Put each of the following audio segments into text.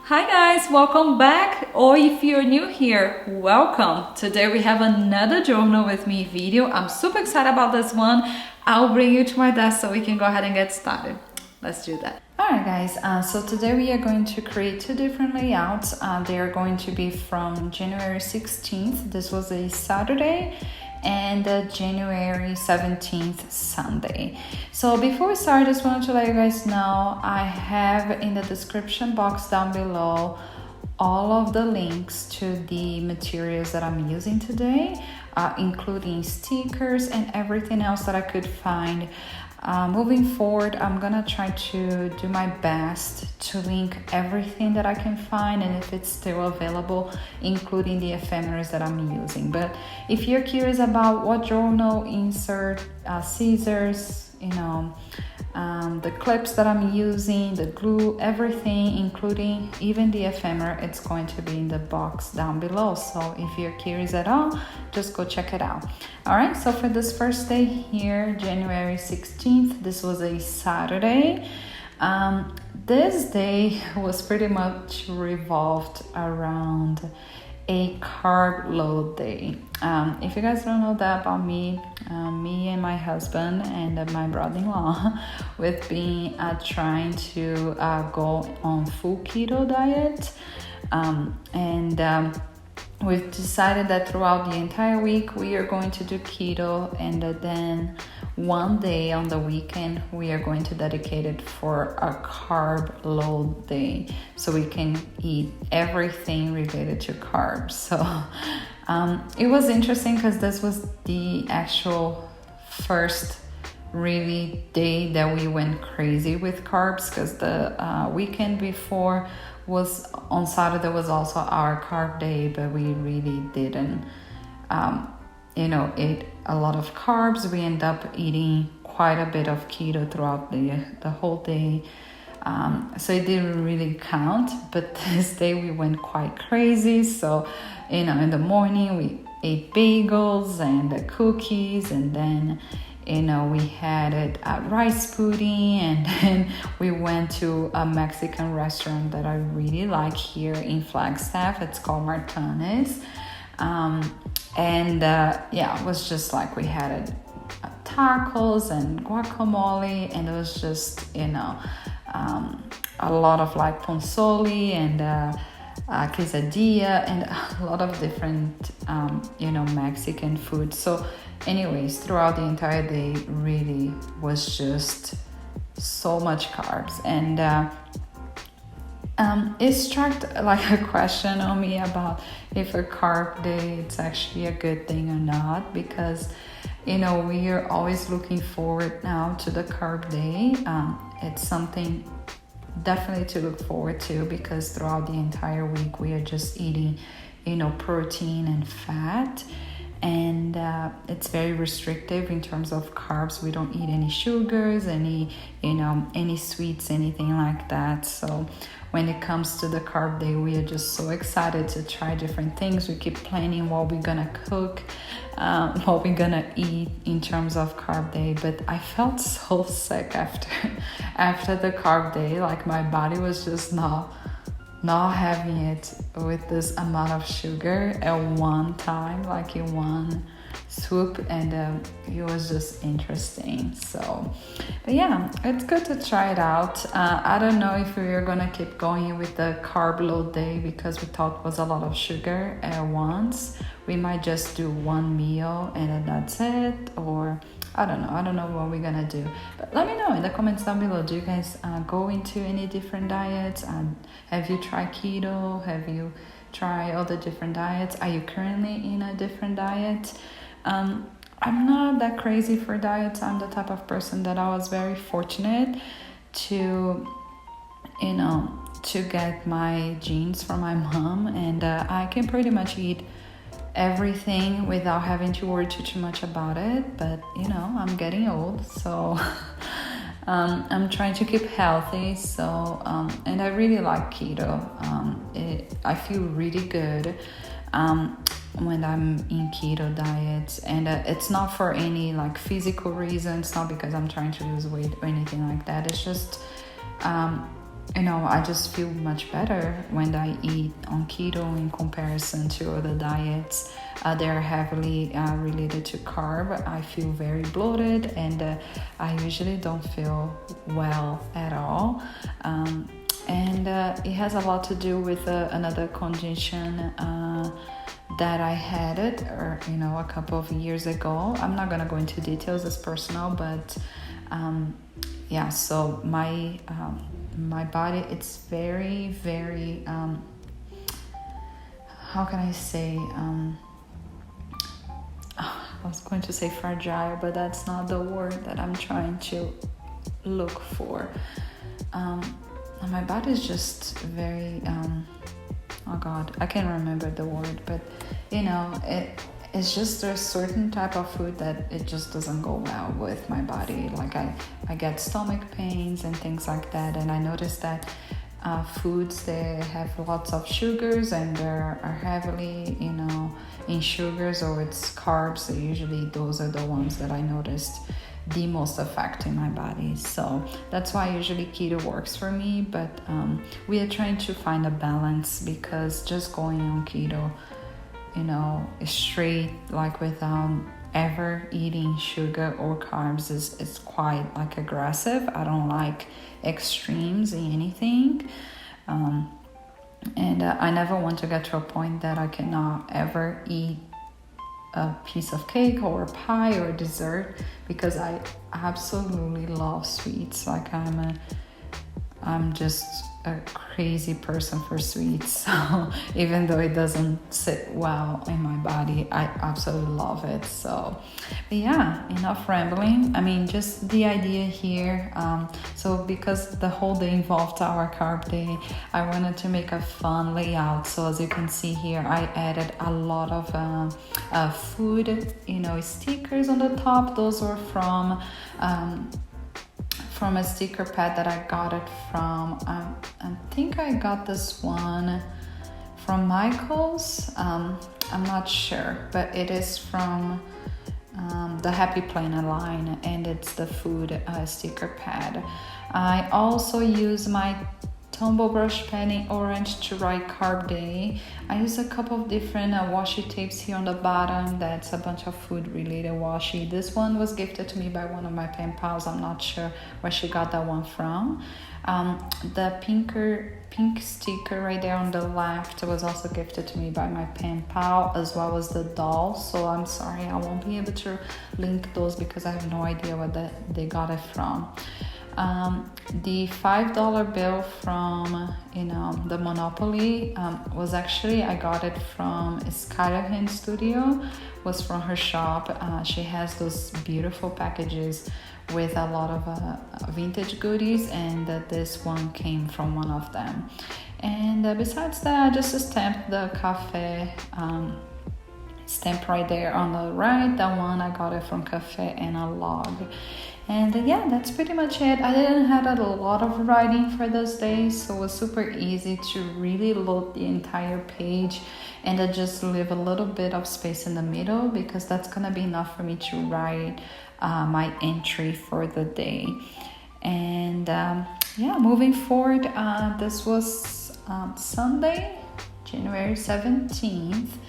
Hi guys, welcome back, or if you're new here, welcome. Today we have another journal with me video. I'm super excited about this one. I'll bring you to my desk so we can go ahead and get started. Let's do that. Alright guys, so today we are going to create two different layouts. They are going to be from January 16th, this was a Saturday, and January 17th, Sunday. So before we start, I just wanted to let you guys know I have in the description box down below all of the links to the materials that I'm using today, including stickers and everything else that I could find. Moving forward, I'm gonna try to do my best to link everything that I can find, and if it's still available, including the ephemeras that I'm using. But if you're curious about what journal insert, scissors, the clips that I'm using, the glue, everything, including even the ephemera, it's going to be in the box down below. So if you're curious at all, just go check it out. All right, so for this first day here, January 16th, this was a Saturday. This day was pretty much revolved around a carb load day. If you guys don't know that about me, me and my husband and my brother-in-law, we've been trying to go on full keto diet, and we've decided that throughout the entire week we are going to do keto, and then one day on the weekend we are going to dedicate it for a carb load day, so we can eat everything related to carbs. So it was interesting because this was the actual first really day that we went crazy with carbs, because the weekend before was on Saturday was also our carb day, but we really didn't eat a lot of carbs. We end up eating quite a bit of keto throughout the whole day, so it didn't really count. But this day we went quite crazy. So in the morning we ate bagels and cookies, and then we had rice pudding, and then we went to a Mexican restaurant that I really like here in Flagstaff. It's called Martinez. It was just like we had tacos and guacamole, and it was just a lot of like console and quesadilla and a lot of different Mexican food. So anyways, throughout the entire day really was just so much carbs, and it struck like a question on me about if a carb day it's actually a good thing or not, because we are always looking forward now to the carb day. It's something definitely to look forward to, because throughout the entire week we are just eating protein and fat, and it's very restrictive in terms of carbs. We don't eat any sugars, any sweets, anything like that. So when it comes to the carb day, we are just so excited to try different things. We keep planning what we're gonna cook, what we're gonna eat in terms of carb day. But I felt so sick after the carb day. Like my body was just not having it with this amount of sugar at one time, like in one swoop, and it was just interesting. So but yeah, it's good to try it out. I don't know if we're gonna keep going with the carb load day, because we thought it was a lot of sugar at once. We might just do one meal and then that's it, or I don't know what we're gonna do. But let me know in the comments down below. Do you guys go into any different diets? Have you tried keto? Have you tried all the different diets? Are you currently in a different diet? I'm not that crazy for diets. I'm the type of person that I was very fortunate to get my genes from my mom, and I can pretty much eat everything without having to worry too much about it. But I'm getting old, so I'm trying to keep healthy. So and I really like keto. I feel really good when I'm in keto diet, and it's not for any like physical reason. It's not because I'm trying to lose weight or anything like that. It's just I just feel much better when I eat on keto in comparison to other diets. They're heavily related to carb. I feel very bloated, and I usually don't feel well at all. And it has a lot to do with another condition that I had it, or a couple of years ago. I'm not gonna go into details; it's personal, but yeah. So my body, it's very, very. How can I say? I was going to say fragile, but that's not the word that I'm trying to look for. My body is just very. Oh God, I can't remember the word, but it's just a certain type of food that it just doesn't go well with my body. Like I get stomach pains and things like that, and I noticed that foods, they have lots of sugars and they are heavily in sugars, or it's carbs. So usually those are the ones that I noticed the most effect in my body. So that's why usually keto works for me, but we are trying to find a balance, because just going on keto straight, like without ever eating sugar or carbs, is quite like aggressive. I don't like extremes in anything, and I never want to get to a point that I cannot ever eat a piece of cake or a pie or dessert, because I absolutely love sweets. Like I'm just a crazy person for sweets. So even though it doesn't sit well in my body, I absolutely love it. So, but yeah, enough rambling. I mean, just the idea here. So because the whole day involved our carb day, I wanted to make a fun layout. So as you can see here, I added a lot of food, stickers on the top. Those were from a sticker pad that I got it from. I think I got this one from Michael's. I'm not sure, but it is from the Happy Planner line, and it's the food sticker pad. I also use my Tumble Brush pen in orange to write carb day. I use a couple of different washi tapes here on the bottom. That's a bunch of food related washi. This one was gifted to me by one of my pen pals. I'm not sure where she got that one from. The pink sticker right there on the left was also gifted to me by my pen pal, as well as the doll. So I'm sorry, I won't be able to link those because I have no idea where they got it from. The $5 bill from the Monopoly was actually, I got it from Skylar Studio, was from her shop. She has those beautiful packages with a lot of vintage goodies, and this one came from one of them. And besides that, I just stamped the cafe stamp right there on the right. That one I got it from Cafe Analog. And yeah, that's pretty much it. I didn't have a lot of writing for those days, so it was super easy to really load the entire page and just leave a little bit of space in the middle, because that's gonna be enough for me to write my entry for the day. And yeah, moving forward, this was Sunday, January 17th.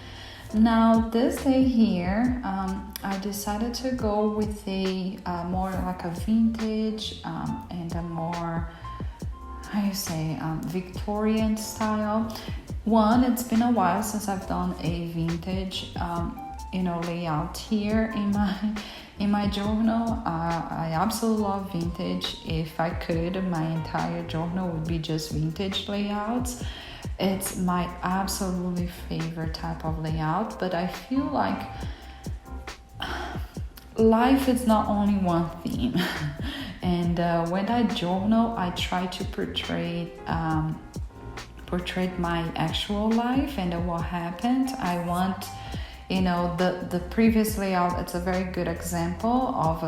Now this day here, I decided to go with a more like a vintage and a more, Victorian style. One, it's been a while since I've done a vintage layout here in my journal. I absolutely love vintage. If I could, my entire journal would be just vintage layouts. It's my absolutely favorite type of layout, but I feel like life is not only one theme. And when I journal, I try to portray my actual life and what happened. I want, the previous layout, it's a very good example of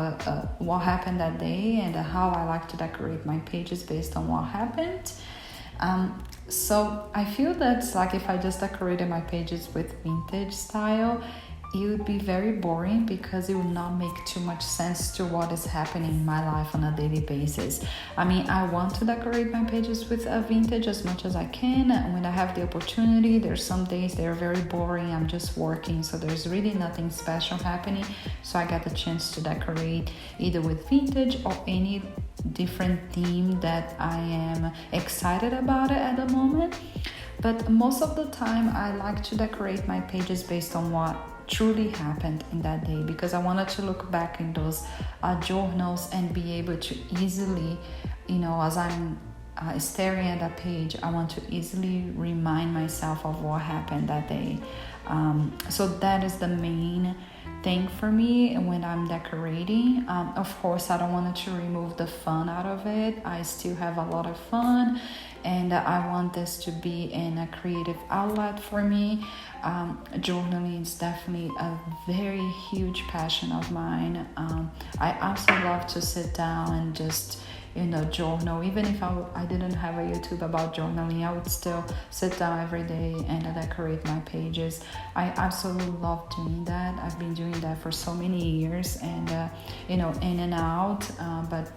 what happened that day and how I like to decorate my pages based on what happened. So I feel that's like if I just decorated my pages with vintage style, it would be very boring because it would not make too much sense to what is happening in my life on a daily basis. I mean, I want to decorate my pages with a vintage as much as I can. When I have the opportunity, there's some days they're very boring. I'm just working, so there's really nothing special happening. So I get the chance to decorate either with vintage or any different theme that I am excited about it at the moment. But most of the time, I like to decorate my pages based on what truly happened in that day, because I wanted to look back in those journals and be able to easily, as I'm staring at that page, I want to easily remind myself of what happened that day. So that is the main thing for me when I'm decorating. Of course, I don't want to remove the fun out of it. I still have a lot of fun, and I want this to be in a creative outlet for me. Journaling is definitely a very huge passion of mine. I absolutely love to sit down and just journal. Even if I didn't have a YouTube about journaling, I would still sit down every day and decorate my pages. I absolutely love doing that. I've been doing that for so many years, and in and out, but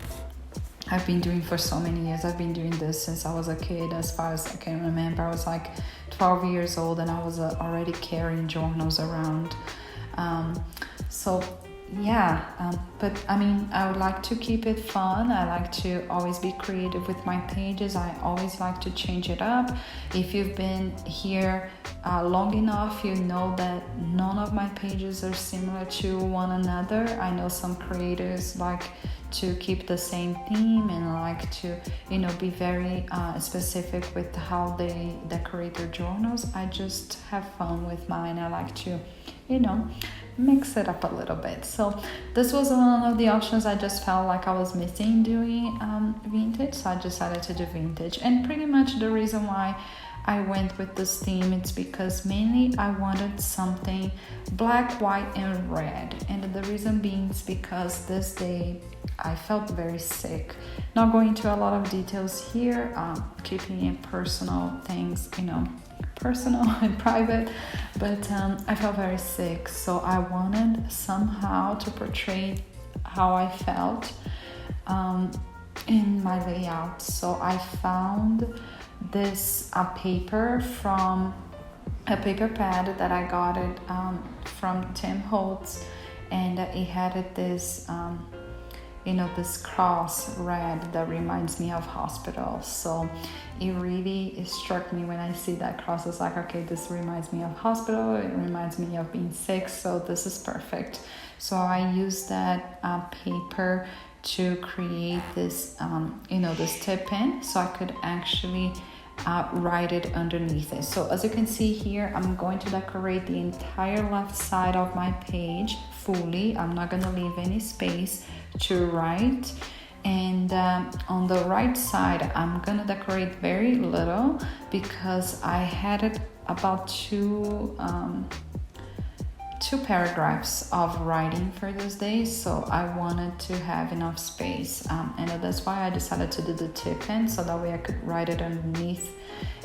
I've been doing for so many years. I've been doing this since I was a kid. As far as I can remember, I was like 12 years old and I was already carrying journals around. But I mean, I would like to keep it fun. I like to always be creative with my pages. I always like to change it up. If you've been here long enough, you know that none of my pages are similar to one another. I know some creators like to keep the same theme and like to be very specific with how they decorate their journals. I just have fun with mine. I like to mix it up a little bit. So this was one of the options I just felt like I was missing doing vintage, so I decided to do vintage. And pretty much the reason why I went with this theme, it's because mainly I wanted something black, white, and red. And the reason being is because this day I felt very sick. Not going into a lot of details here, keeping it personal things, personal and private, but I felt very sick. So I wanted somehow to portray how I felt in my layout. So I found this paper from a paper pad that I got it from Tim Holtz, and it had this this cross red that reminds me of hospital. So it really struck me when I see that cross. It's like, okay, this reminds me of hospital, it reminds me of being sick, so this is perfect. So I used that paper to create this this tip pin, so I could actually write it underneath it. So as you can see here, I'm going to decorate the entire left side of my page fully. I'm not going to leave any space to write. And on the right side, I'm going to decorate very little because I had it about two paragraphs of writing for this day, so I wanted to have enough space, and that's why I decided to do the tip pin, so that way I could write it underneath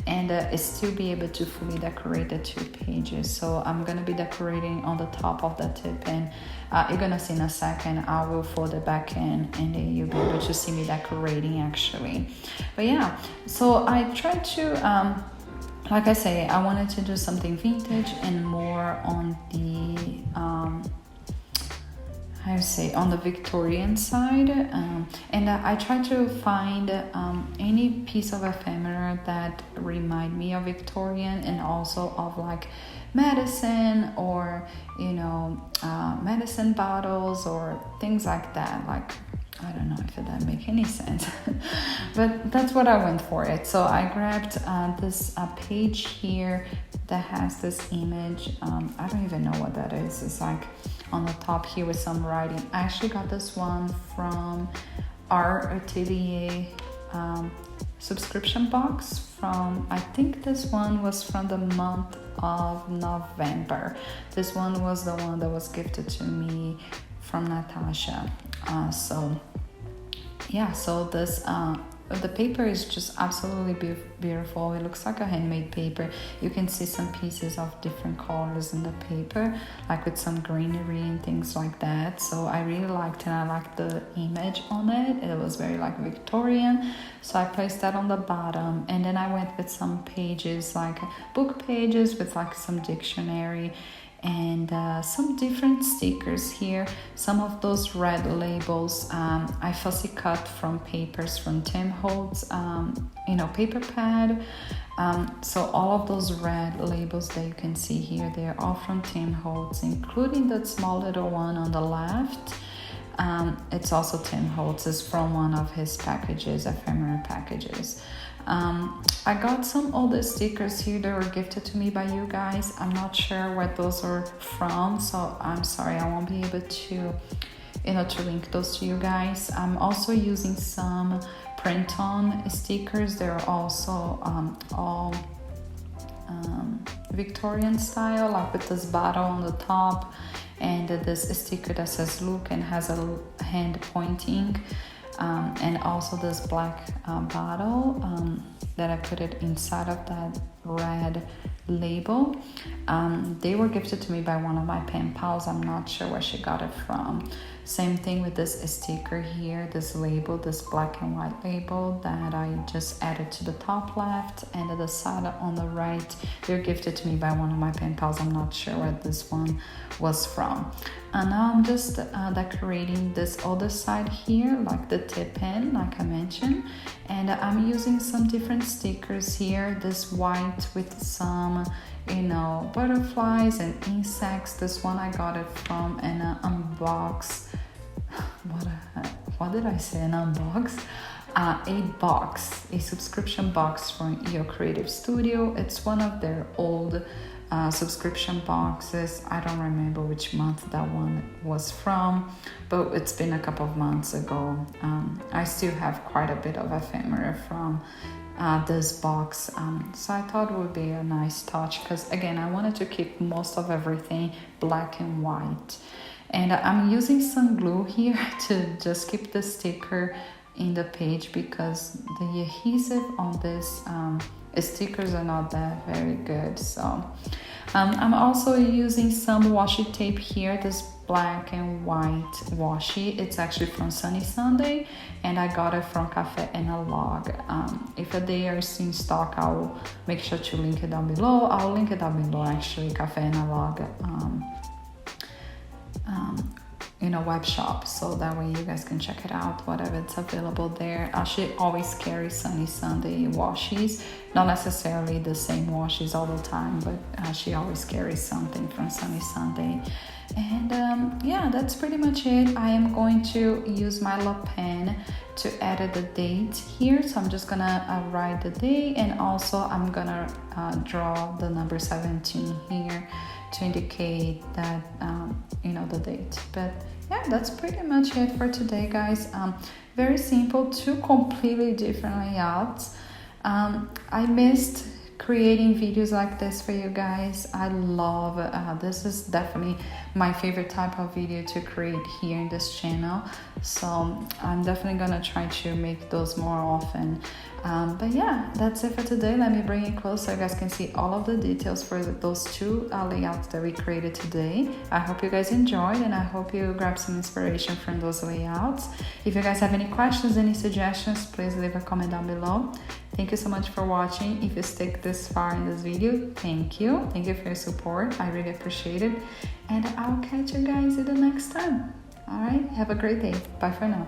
and still be able to fully decorate the 2 pages. So I'm gonna be decorating on the top of the tip pin. You're gonna see in a second. I will fold it back in and then you'll be able to see me decorating actually. But yeah, so I tried to like I say, I wanted to do something vintage and more on the, on the Victorian side. And I tried to find any piece of ephemera that remind me of Victorian and also of like medicine or, medicine bottles or things like that. Like, I don't know if that make any sense, but that's what I went for it. So I grabbed this page here that has this image. I don't even know what that is. It's like on the top here with some writing. I actually got this one from our Atelier subscription box from, I think this one was from the month of November. This one was the one that was gifted to me from Natasha. So this the paper is just absolutely beautiful. It looks like a handmade paper. You can see some pieces of different colors in the paper, like with some greenery and things like that. So I really liked it. I liked the image on it. It was very like Victorian. So I placed that on the bottom, and then I went with some pages, like book pages with like some dictionary and some different stickers here. Some of those red labels I fussy cut from papers from Tim Holtz, paper pad. So all of those red labels that you can see here, they're all from Tim Holtz, including that small little one on the left. It's also Tim Holtz. It's from one of his packages, ephemera packages. I got some older stickers here that were gifted to me by you guys. I'm not sure where those are from, so I'm sorry I won't be able to link those to you guys. I'm also using some print-on stickers. They're also all Victorian style, like with this bottle on the top and this sticker that says look and has a hand pointing. And also this black bottle that I put it inside of that red label. They were gifted to me by one of my pen pals. I'm not sure where she got it from. Same thing with this sticker here, this label, this black and white label that I just added to the top left, and at the side on the right, they're gifted to me by one of my pen pals. I'm not sure where this one was from. And now I'm just decorating this other side here, like the tip end, like I mentioned. And I'm using some different stickers here. This white with some, butterflies and insects. This one I got it from an unbox. What did I say? An unbox? A subscription box from Your Creative Studio. It's one of their old subscription boxes. I don't remember which month that one was from, but it's been a couple of months ago. I still have quite a bit of ephemera from this box, so I thought it would be a nice touch because again I wanted to keep most of everything black and white, and I'm using some glue here to just keep the sticker in the page because the adhesive on this stickers are not that very good. So I'm also using some washi tape here, this black and white washi. It's actually from Sunny Sunday and I got it from Cafe Analog. If they are still in stock, I'll make sure to link it down below. I'll link it down below actually, Cafe Analog web shop, so that way you guys can check it out, whatever it's available there. She always carries Sunny Sunday washis, not necessarily the same washis all the time, but she always carries something from Sunny Sunday. And that's pretty much it. I am going to use my La pen to edit the date here, so I'm just gonna write the day, and also I'm gonna draw the number 17 here to indicate that the date. But yeah, that's pretty much it for today, guys. Very simple, two completely different layouts. I missed creating videos like this for you guys. I love this is definitely my favorite type of video to create here in this channel, so I'm definitely gonna try to make those more often. But yeah, that's it for today. Let me bring it close so you guys can see all of the details for those two layouts that we created today. I hope you guys enjoyed, and I hope you grab some inspiration from those layouts. If you guys have any questions, any suggestions, please leave a comment down below. Thank you so much for watching. If you stick this far in this video, thank you. Thank you for your support. I really appreciate it. And I'll catch you guys in the next time. All right, have a great day. Bye for now.